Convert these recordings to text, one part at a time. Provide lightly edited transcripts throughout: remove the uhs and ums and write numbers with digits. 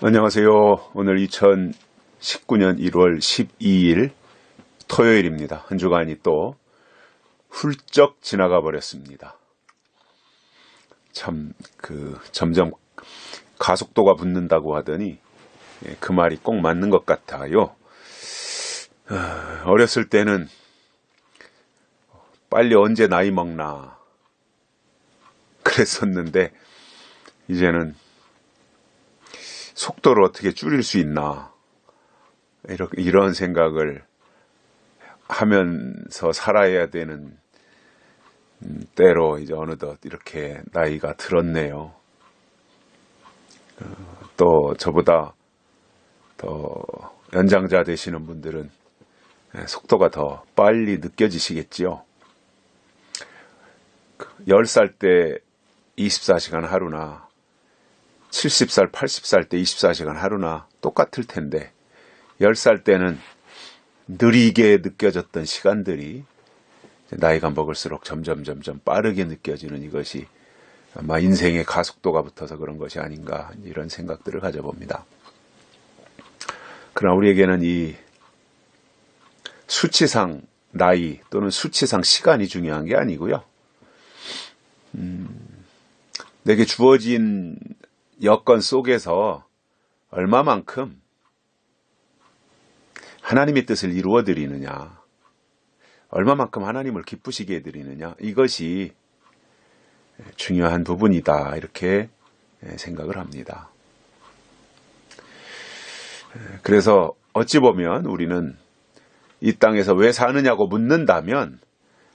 안녕하세요. 오늘 2019년 1월 12일 토요일입니다. 한 주간이 또 훌쩍 지나가 버렸습니다. 참, 점점 가속도가 붙는다고 하더니 그 말이 꼭 맞는 것 같아요. 어렸을 때는 빨리 언제 나이 먹나 그랬었는데 이제는 속도를 어떻게 줄일 수 있나 이런 생각을 하면서 살아야 되는 때로 이제 어느덧 이렇게 나이가 들었네요. 또 저보다 더 연장자 되시는 분들은 속도가 더 빨리 느껴지시겠지요. 10살 때 24시간 하루나 70살, 80살 때 24시간 하루나 똑같을 텐데 10살 때는 느리게 느껴졌던 시간들이 나이가 먹을수록 점점 빠르게 느껴지는 이것이 아마 인생의 가속도가 붙어서 그런 것이 아닌가 이런 생각들을 가져봅니다. 그러나 우리에게는 이 수치상 나이 또는 수치상 시간이 중요한 게 아니고요. 내게 주어진 여건 속에서 얼마만큼 하나님의 뜻을 이루어 드리느냐, 얼마만큼 하나님을 기쁘시게 해드리느냐, 이것이 중요한 부분이다 이렇게 생각을 합니다. 그래서 어찌 보면 우리는 이 땅에서 왜 사느냐고 묻는다면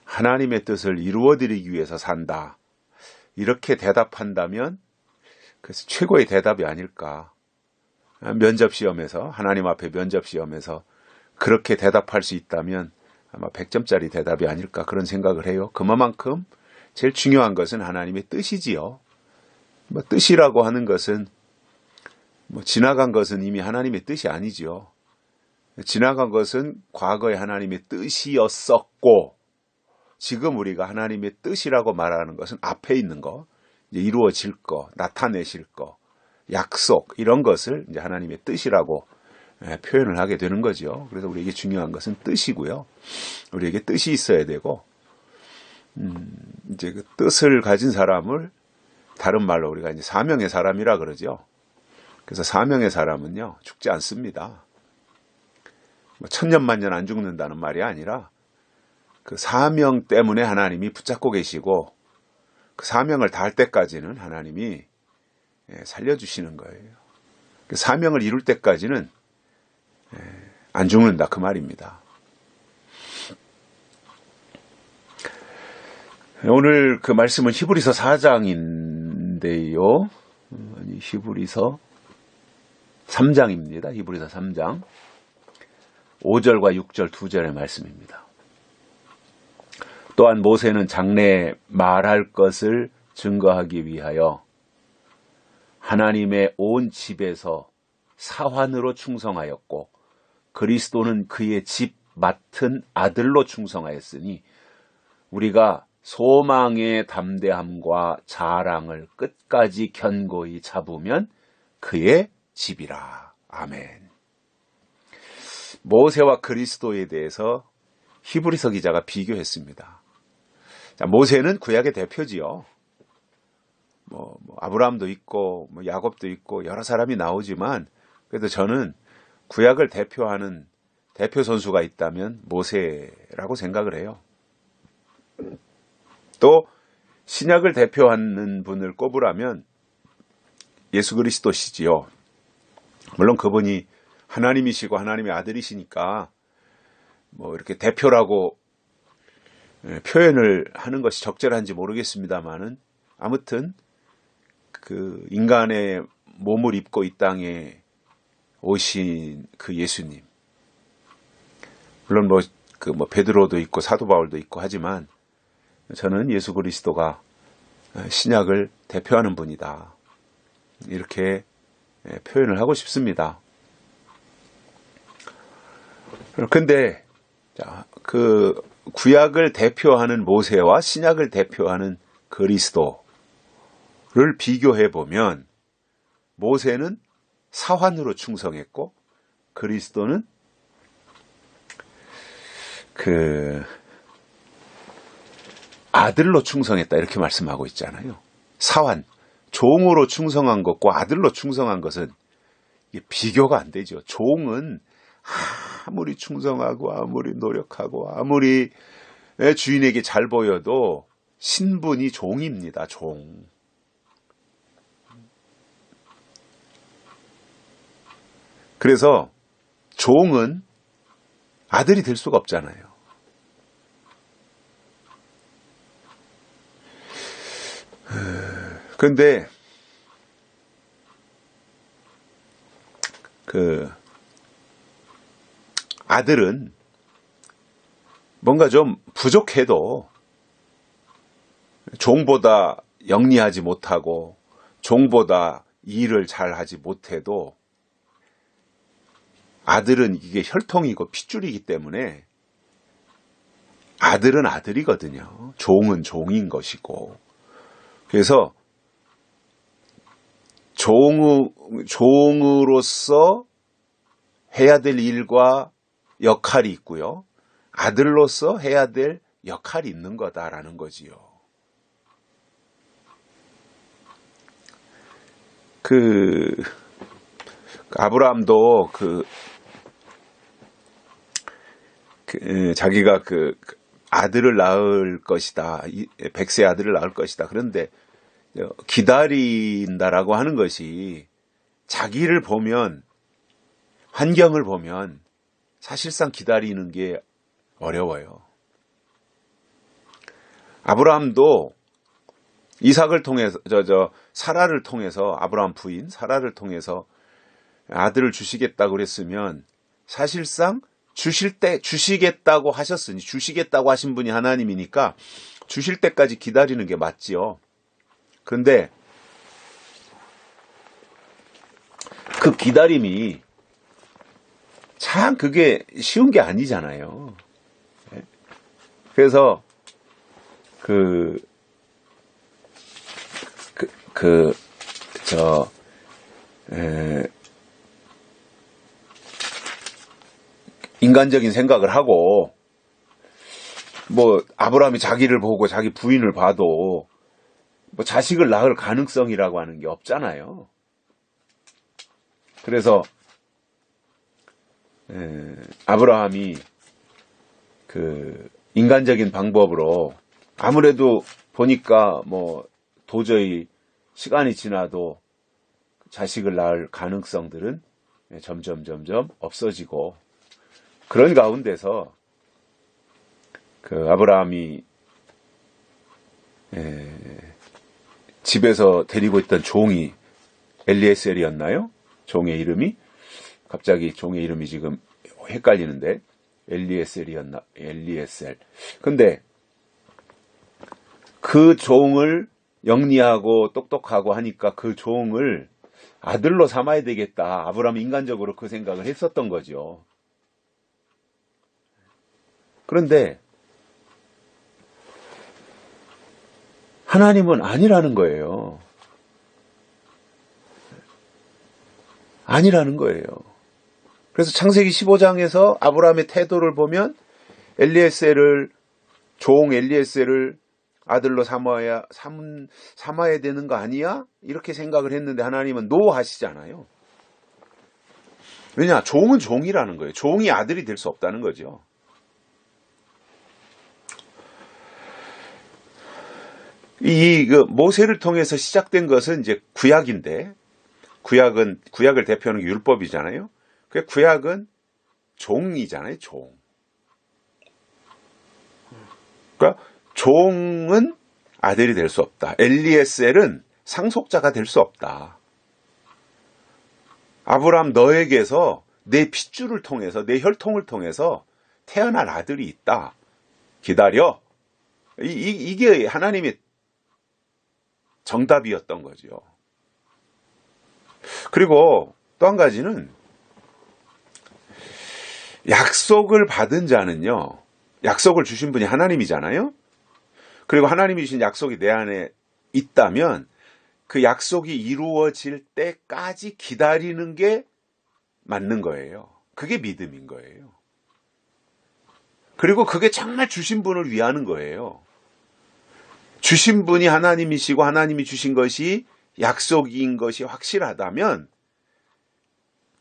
하나님의 뜻을 이루어 드리기 위해서 산다 이렇게 대답한다면 그래서 최고의 대답이 아닐까. 면접시험에서 하나님 앞에 면접시험에서 그렇게 대답할 수 있다면 아마 100점짜리 대답이 아닐까 그런 생각을 해요. 그만큼 제일 중요한 것은 하나님의 뜻이지요. 뜻이라고 하는 것은 지나간 것은 이미 하나님의 뜻이 아니지요. 지나간 것은 과거에 하나님의 뜻이었었고 지금 우리가 하나님의 뜻이라고 말하는 것은 앞에 있는 거, 이제 이루어질 거, 나타내실 거, 약속 이런 것을 이제 하나님의 뜻이라고 표현을 하게 되는 거죠. 그래서 우리에게 중요한 것은 뜻이고요. 우리에게 뜻이 있어야 되고 이제 그 뜻을 가진 사람을 다른 말로 우리가 이제 사명의 사람이라 그러죠. 그래서 사명의 사람은요 죽지 않습니다. 천년만년 안 죽는다는 말이 아니라 그 사명 때문에 하나님이 붙잡고 계시고 그 사명을 다할 때까지는 하나님이 살려주시는 거예요. 그 사명을 이룰 때까지는 안 죽는다 그 말입니다. 오늘 그 말씀은 히브리서 4장인데요. 히브리서 3장입니다. 히브리서 3장 5절과 6절 2절의 말씀입니다. 또한 모세는 장래에 말할 것을 증거하기 위하여 하나님의 온 집에서 사환으로 충성하였고 그리스도는 그의 집 맡은 아들로 충성하였으니 우리가 소망의 담대함과 자랑을 끝까지 견고히 잡으면 그의 집이라. 아멘. 모세와 그리스도에 대해서 히브리서 기자가 비교했습니다. 자, 모세는 구약의 대표지요. 아브라함도 있고 야곱도 있고 여러 사람이 나오지만 그래도 저는 구약을 대표하는 대표 선수가 있다면 모세라고 생각을 해요. 또 신약을 대표하는 분을 꼽으라면 예수 그리스도시지요. 물론 그분이 하나님이시고 하나님의 아들이시니까 이렇게 대표라고 표현을 하는 것이 적절한지 모르겠습니다만은 아무튼 그 인간의 몸을 입고 이 땅에 오신 그 예수님, 물론 베드로도 있고 사도 바울도 있고 하지만 저는 예수 그리스도가 신약을 대표하는 분이다 이렇게 표현을 하고 싶습니다. 그런데 그 구약을 대표하는 모세와 신약을 대표하는 그리스도를 비교해 보면 모세는 사환으로 충성했고 그리스도는 아들로 충성했다 이렇게 말씀하고 있잖아요. 사환, 종으로 충성한 것과 아들로 충성한 것은 이게 비교가 안 되죠. 종은 아무리 충성하고 아무리 노력하고 아무리 주인에게 잘 보여도 신분이 종입니다. 종. 그래서 종은 아들이 될 수가 없잖아요. 그런데 아들은 뭔가 좀 부족해도 종보다 영리하지 못하고 종보다 일을 잘하지 못해도 아들은 이게 혈통이고 핏줄이기 때문에 아들은 아들이거든요. 종은 종인 것이고. 그래서 종으로서 해야 될 일과 역할이 있고요. 아들로서 해야 될 역할이 있는 거다라는 거지요. 아브라함도 자기가 아들을 낳을 것이다. 100세 아들을 낳을 것이다. 그런데 기다린다라고 하는 것이 자기를 보면 환경을 보면 사실상 기다리는 게 어려워요. 아브라함도 이삭을 통해서 사라를 통해서 아브라함 부인 사라를 통해서 아들을 주시겠다고 그랬으면 사실상 주시겠다고 하셨으니 주시겠다고 하신 분이 하나님이니까 주실 때까지 기다리는 게 맞지요. 그런데 그 기다림이 참 그게 쉬운 게 아니잖아요. 그래서 인간적인 생각을 하고 뭐 아브라함이 자기를 보고 자기 부인을 봐도 뭐 자식을 낳을 가능성이라고 하는 게 없잖아요. 그래서 아브라함이 인간적인 방법으로 아무래도 보니까 뭐 도저히 시간이 지나도 자식을 낳을 가능성들은 점점 없어지고 그런 가운데서 아브라함이 집에서 데리고 있던 종이 엘리에셀이었나요? 종의 이름이? 갑자기 종의 이름이 지금 헷갈리는데 엘리에셀이었나? 엘리에셀. 근데 그 종을 영리하고 똑똑하고 하니까 그 종을 아들로 삼아야 되겠다. 아브라함이 인간적으로 그 생각을 했었던 거죠. 그런데 하나님은 아니라는 거예요. 아니라는 거예요. 그래서 창세기 15장에서 아브라함의 태도를 보면 종 엘리에셀을 아들로 삼아야 되는 거 아니야? 이렇게 생각을 했는데 하나님은 노 하시잖아요. 왜냐? 종은 종이라는 거예요. 종이 아들이 될 수 없다는 거죠. 모세를 통해서 시작된 것은 이제 구약인데, 구약을 대표하는 게 율법이잖아요. 그 구약은 종이잖아요, 종. 그러니까 종은 아들이 될 수 없다. 엘리에셀은 상속자가 될 수 없다. 아브라함 너에게서 내 핏줄을 통해서 내 혈통을 통해서 태어날 아들이 있다. 기다려. 이게 하나님의 정답이었던 거죠. 그리고 또 한 가지는 약속을 받은 자는요. 약속을 주신 분이 하나님이잖아요. 그리고 하나님이 주신 약속이 내 안에 있다면 그 약속이 이루어질 때까지 기다리는 게 맞는 거예요. 그게 믿음인 거예요. 그리고 그게 정말 주신 분을 위하는 거예요. 주신 분이 하나님이시고 하나님이 주신 것이 약속인 것이 확실하다면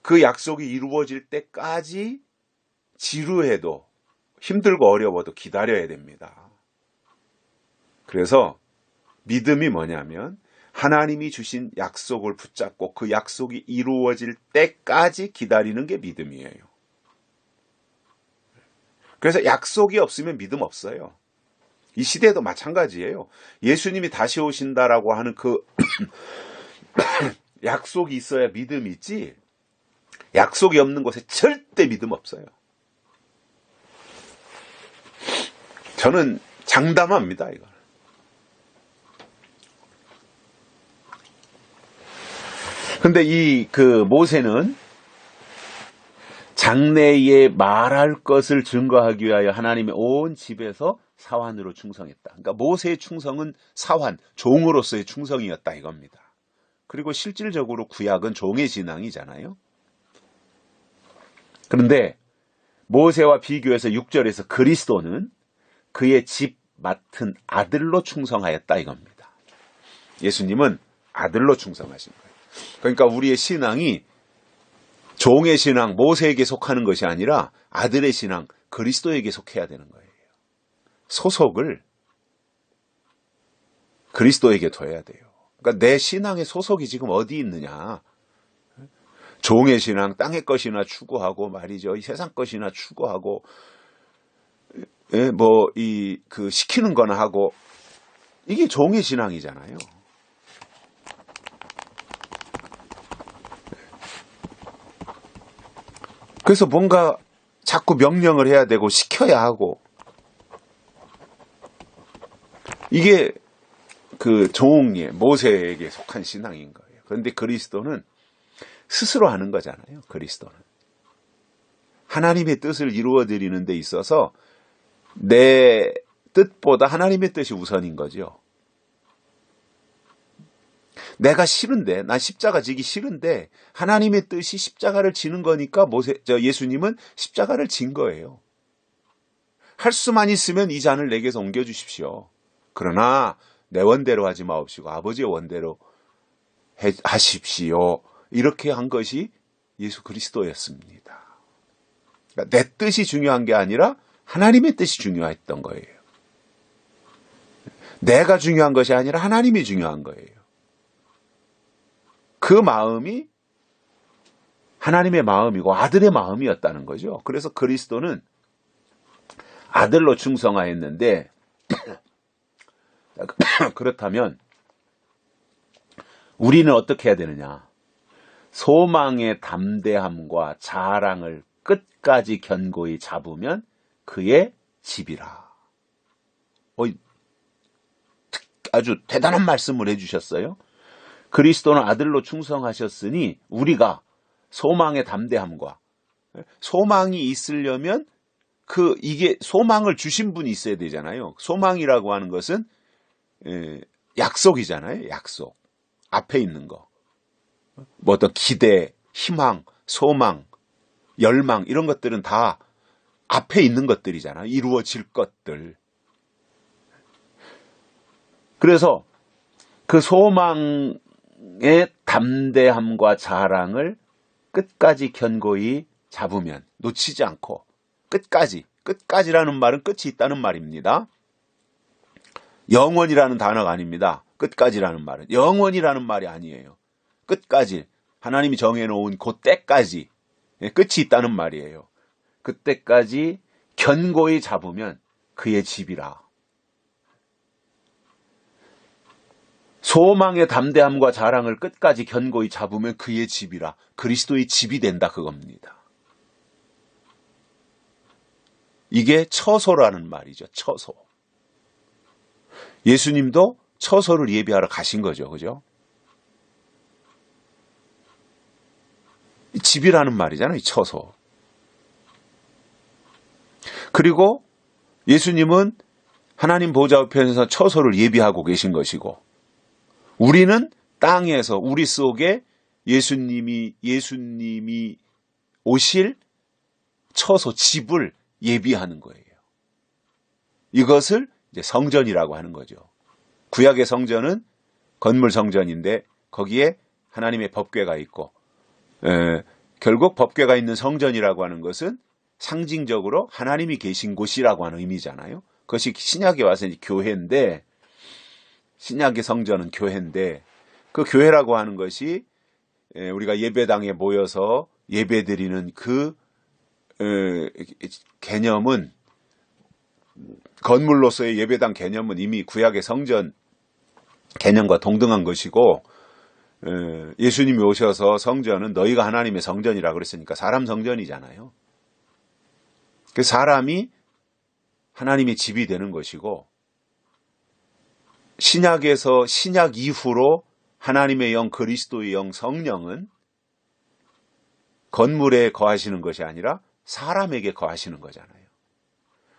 그 약속이 이루어질 때까지 지루해도 힘들고 어려워도 기다려야 됩니다. 그래서 믿음이 뭐냐면 하나님이 주신 약속을 붙잡고 그 약속이 이루어질 때까지 기다리는 게 믿음이에요. 그래서 약속이 없으면 믿음 없어요. 이 시대도 마찬가지예요. 예수님이 다시 오신다라고 하는 그 약속이 있어야 믿음이 있지, 약속이 없는 곳에 절대 믿음 없어요. 저는 장담합니다, 이걸. 근데 모세는 장래에 말할 것을 증거하기 위하여 하나님의 온 집에서 사환으로 충성했다. 그러니까 모세의 충성은 사환, 종으로서의 충성이었다 이겁니다. 그리고 실질적으로 구약은 종의 신앙이잖아요. 그런데 모세와 비교해서 6절에서 그리스도는 그의 집 맡은 아들로 충성하였다 이겁니다. 예수님은 아들로 충성하신 거예요. 그러니까 우리의 신앙이 종의 신앙, 모세에게 속하는 것이 아니라 아들의 신앙, 그리스도에게 속해야 되는 거예요. 소속을 그리스도에게 둬야 돼요. 그러니까 내 신앙의 소속이 지금 어디 있느냐. 종의 신앙, 땅의 것이나 추구하고 말이죠. 이 세상 것이나 추구하고, 시키는 거나 하고, 이게 종의 신앙이잖아요. 그래서 뭔가 자꾸 명령을 해야 되고 시켜야 하고, 이게 그 종의 모세에게 속한 신앙인 거예요. 그런데 그리스도는 스스로 하는 거잖아요. 그리스도는 하나님의 뜻을 이루어드리는 데 있어서 내 뜻보다 하나님의 뜻이 우선인 거죠. 내가 싫은데, 난 십자가 지기 싫은데 하나님의 뜻이 십자가를 지는 거니까 예수님은 십자가를 진 거예요. 할 수만 있으면 이 잔을 내게서 옮겨주십시오. 그러나 내 원대로 하지 마옵시고 아버지의 원대로 하십시오. 이렇게 한 것이 예수 그리스도였습니다. 그러니까 내 뜻이 중요한 게 아니라 하나님의 뜻이 중요했던 거예요. 내가 중요한 것이 아니라 하나님이 중요한 거예요. 그 마음이 하나님의 마음이고 아들의 마음이었다는 거죠. 그래서 그리스도는 아들로 충성하였는데 그렇다면 우리는 어떻게 해야 되느냐? 소망의 담대함과 자랑을 끝까지 견고히 잡으면 그의 집이라. 아주 대단한 말씀을 해주셨어요. 그리스도는 아들로 충성하셨으니 우리가 소망의 담대함과, 소망이 있으려면 이게 소망을 주신 분이 있어야 되잖아요. 소망이라고 하는 것은 약속이잖아요. 약속. 앞에 있는 거. 뭐 어떤 기대, 희망, 소망, 열망 이런 것들은 다 앞에 있는 것들이잖아요. 이루어질 것들. 그래서 그 소망의 담대함과 자랑을 끝까지 견고히 잡으면, 놓치지 않고 끝까지라는 말은 끝이 있다는 말입니다. 영원이라는 단어가 아닙니다. 끝까지라는 말은 영원이라는 말이 아니에요. 끝까지, 하나님이 정해놓은 그 때까지 끝이 있다는 말이에요. 그때까지 견고히 잡으면 그의 집이라. 소망의 담대함과 자랑을 끝까지 견고히 잡으면 그의 집이라. 그리스도의 집이 된다 그겁니다. 이게 처소라는 말이죠. 처소. 예수님도 처소를 예비하러 가신 거죠. 그죠? 집이라는 말이잖아요. 이 처소. 그리고 예수님은 하나님 보좌 우편에서 처소를 예비하고 계신 것이고, 우리는 땅에서 우리 속에 예수님이 오실 처소, 집을 예비하는 거예요. 이것을 이제 성전이라고 하는 거죠. 구약의 성전은 건물 성전인데 거기에 하나님의 법궤가 있고, 결국 법궤가 있는 성전이라고 하는 것은 상징적으로 하나님이 계신 곳이라고 하는 의미잖아요. 그것이 신약에 와서 이제 교회인데, 신약의 성전은 교회인데, 그 교회라고 하는 것이 우리가 예배당에 모여서 예배드리는 그 개념은, 건물로서의 예배당 개념은 이미 구약의 성전 개념과 동등한 것이고, 예수님이 오셔서 성전은 너희가 하나님의 성전이라고 그랬으니까 사람 성전이잖아요. 그 사람이 하나님의 집이 되는 것이고, 신약에서 신약 이후로 하나님의 영, 그리스도의 영, 성령은 건물에 거하시는 것이 아니라 사람에게 거하시는 거잖아요.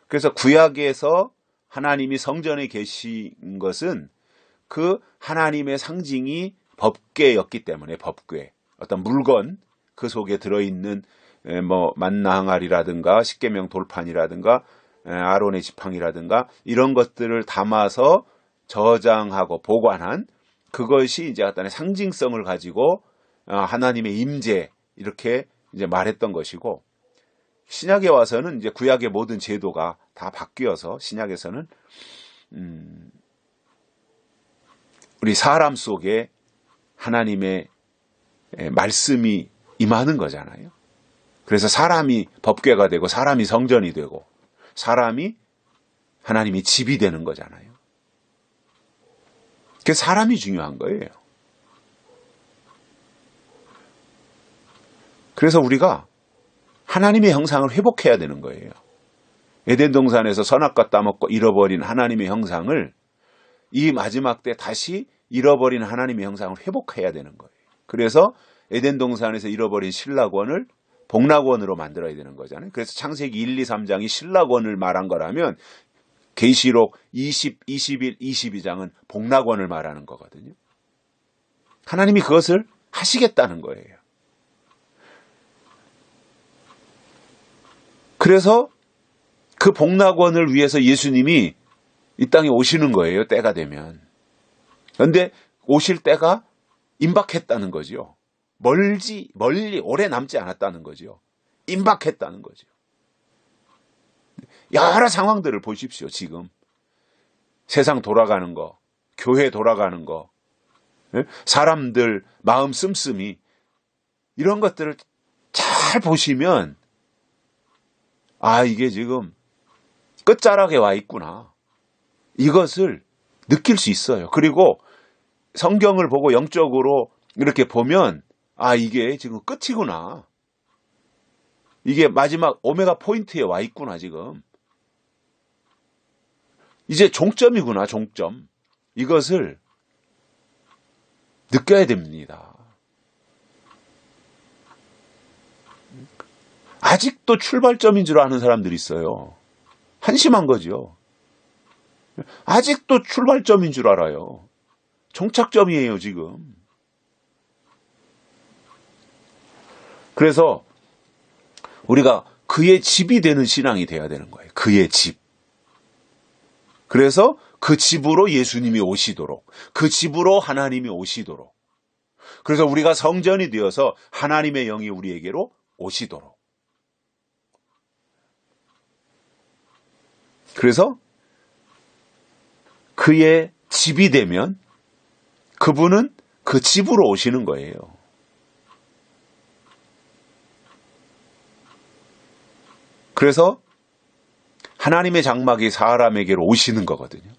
그래서 구약에서 하나님이 성전에 계신 것은 그 하나님의 상징이 법궤였기 때문에, 법궤, 어떤 물건, 그 속에 들어있는 만나 항아리라든가 십계명 돌판이라든가 아론의 지팡이라든가 이런 것들을 담아서 저장하고 보관한, 그것이 이제 어떤 상징성을 가지고 하나님의 임재, 이렇게 이제 말했던 것이고, 신약에 와서는 이제 구약의 모든 제도가 다 바뀌어서 신약에서는 우리 사람 속에 하나님의 말씀이 임하는 거잖아요. 그래서 사람이 법궤가 되고 사람이 성전이 되고 사람이 하나님의 집이 되는 거잖아요. 그래서 사람이 중요한 거예요. 그래서 우리가 하나님의 형상을 회복해야 되는 거예요. 에덴 동산에서 선악과 따먹고 잃어버린 하나님의 형상을 이 마지막 때 다시 잃어버린 하나님의 형상을 회복해야 되는 거예요. 그래서 에덴 동산에서 잃어버린 신락원을 복락원으로 만들어야 되는 거잖아요. 그래서 창세기 1, 2, 3장이 신락원을 말한 거라면 계시록 20, 21, 22장은 복락원을 말하는 거거든요. 하나님이 그것을 하시겠다는 거예요. 그래서 그 복락원을 위해서 예수님이 이 땅에 오시는 거예요. 때가 되면. 그런데 오실 때가 임박했다는 거죠. 멀리 오래 남지 않았다는 거죠. 임박했다는 거죠. 여러 상황들을 보십시오. 지금 세상 돌아가는 거, 교회 돌아가는 거, 사람들 마음 씀씀이, 이런 것들을 잘 보시면 이게 지금 끝자락에 와 있구나, 이것을 느낄 수 있어요. 그리고 성경을 보고 영적으로 이렇게 보면 이게 지금 끝이구나, 이게 마지막 오메가 포인트에 와 있구나, 지금 이제 종점이구나, 종점. 이것을 느껴야 됩니다. 아직도 출발점인 줄 아는 사람들이 있어요. 한심한 거죠. 아직도 출발점인 줄 알아요. 종착점이에요, 지금. 그래서 우리가 그의 집이 되는 신앙이 돼야 되는 거예요. 그의 집. 그래서 그 집으로 예수님이 오시도록, 그 집으로 하나님이 오시도록, 그래서 우리가 성전이 되어서 하나님의 영이 우리에게로 오시도록, 그래서 그의 집이 되면 그분은 그 집으로 오시는 거예요. 그래서 하나님의 장막이 사람에게로 오시는 거거든요.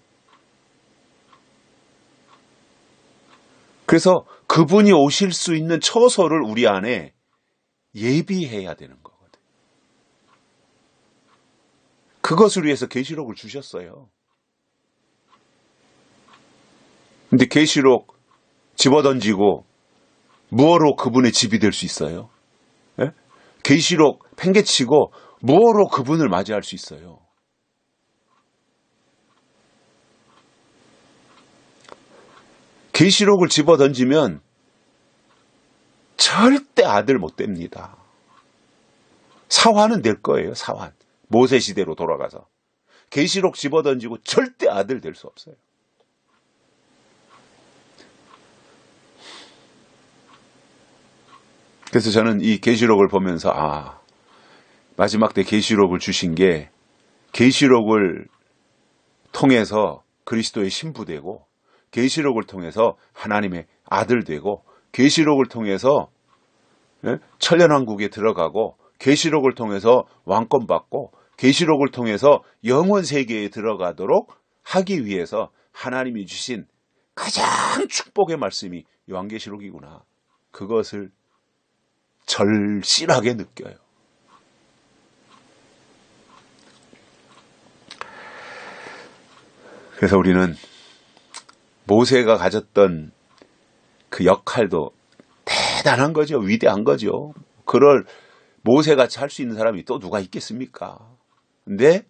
그래서 그분이 오실 수 있는 처소를 우리 안에 예비해야 되는 거거든요. 그것을 위해서 계시록을 주셨어요. 근데 계시록 집어던지고 무엇로 그분의 집이 될 수 있어요? 계시록 팽개치고 무엇로 그분을 맞이할 수 있어요? 계시록을 집어 던지면 절대 아들 못 됩니다. 사환은 될 거예요. 사환. 모세 시대로 돌아가서. 계시록 집어 던지고 절대 아들 될 수 없어요. 그래서 저는 이 계시록을 보면서 마지막 때 계시록을 주신 게 계시록을 통해서 그리스도의 신부되고 계시록을 통해서 하나님의 아들 되고 계시록을 통해서 천년왕국에 들어가고 계시록을 통해서 왕권 받고 계시록을 통해서 영원 세계에 들어가도록 하기 위해서 하나님이 주신 가장 축복의 말씀이 요한계시록이구나. 그것을 절실하게 느껴요. 그래서 우리는 모세가 가졌던 그 역할도 대단한 거죠. 위대한 거죠. 그럴 모세같이 할 수 있는 사람이 또 누가 있겠습니까? 근데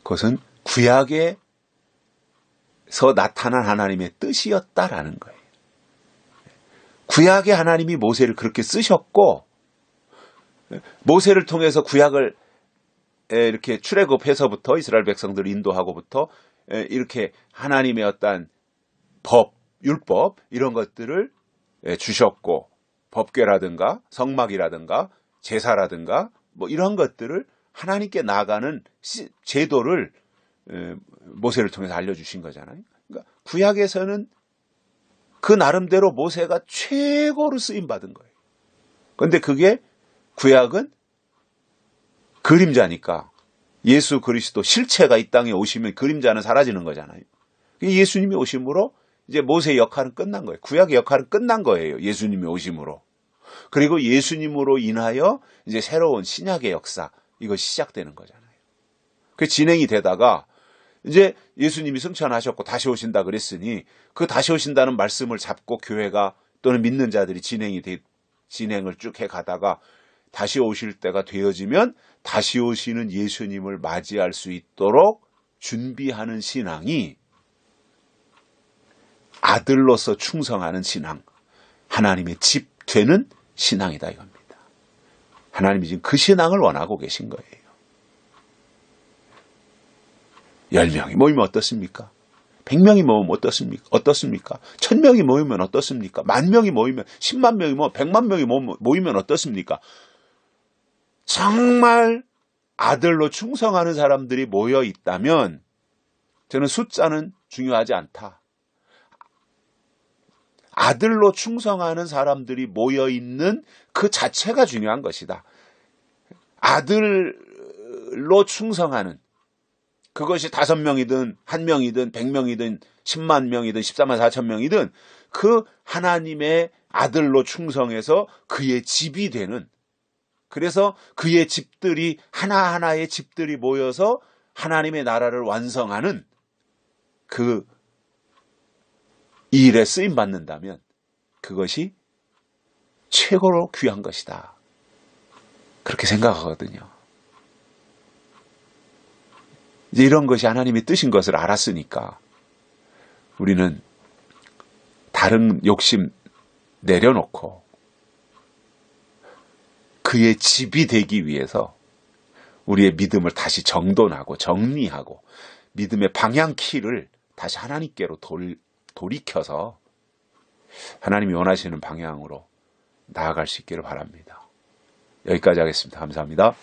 그것은 구약에서 나타난 하나님의 뜻이었다라는 거예요. 구약의 하나님이 모세를 그렇게 쓰셨고 모세를 통해서 구약을 이렇게 출애굽해서부터 이스라엘 백성들을 인도하고부터 이렇게 하나님의 어떤 법, 율법 이런 것들을 주셨고 법궤라든가 성막이라든가 제사라든가 뭐 이런 것들을 하나님께 나아가는 제도를 모세를 통해서 알려주신 거잖아요. 그러니까 구약에서는 그 나름대로 모세가 최고로 쓰임받은 거예요. 그런데 그게 구약은 그림자니까 예수 그리스도 실체가 이 땅에 오시면 그림자는 사라지는 거잖아요. 예수님이 오심으로 이제 모세의 역할은 끝난 거예요. 구약의 역할은 끝난 거예요. 예수님이 오심으로. 그리고 예수님으로 인하여 이제 새로운 신약의 역사 이것이 시작되는 거잖아요. 그 진행이 되다가 이제 예수님이 승천하셨고 다시 오신다 그랬으니 그 다시 오신다는 말씀을 잡고 교회가 또는 믿는 자들이 진행을 쭉 해가다가 다시 오실 때가 되어지면 다시 오시는 예수님을 맞이할 수 있도록 준비하는 신앙이 아들로서 충성하는 신앙, 하나님의 집 되는 신앙이다 이겁니다. 하나님이 지금 그 신앙을 원하고 계신 거예요. 10명이 모이면 어떻습니까? 100명이 모이면 어떻습니까? 1000명이 모이면 어떻습니까? 10,000명이 모이면 10만 명이 모이면 100만 명이 모이면 어떻습니까? 정말 아들로 충성하는 사람들이 모여 있다면 저는 숫자는 중요하지 않다. 아들로 충성하는 사람들이 모여 있는 그 자체가 중요한 것이다. 아들로 충성하는 그것이 5명이든 1명이든 100명이든 10만 명이든 14만 4천 명이든 그 하나님의 아들로 충성해서 그의 집이 되는, 그래서 그의 집들이 하나하나의 집들이 모여서 하나님의 나라를 완성하는 그 일에 쓰임받는다면 그것이 최고로 귀한 것이다. 그렇게 생각하거든요. 이제 이런 것이 하나님의 뜻인 것을 알았으니까 우리는 다른 욕심 내려놓고 그의 집이 되기 위해서 우리의 믿음을 다시 정돈하고 정리하고 믿음의 방향키를 다시 하나님께로 돌이켜서 하나님이 원하시는 방향으로 나아갈 수 있기를 바랍니다. 여기까지 하겠습니다. 감사합니다.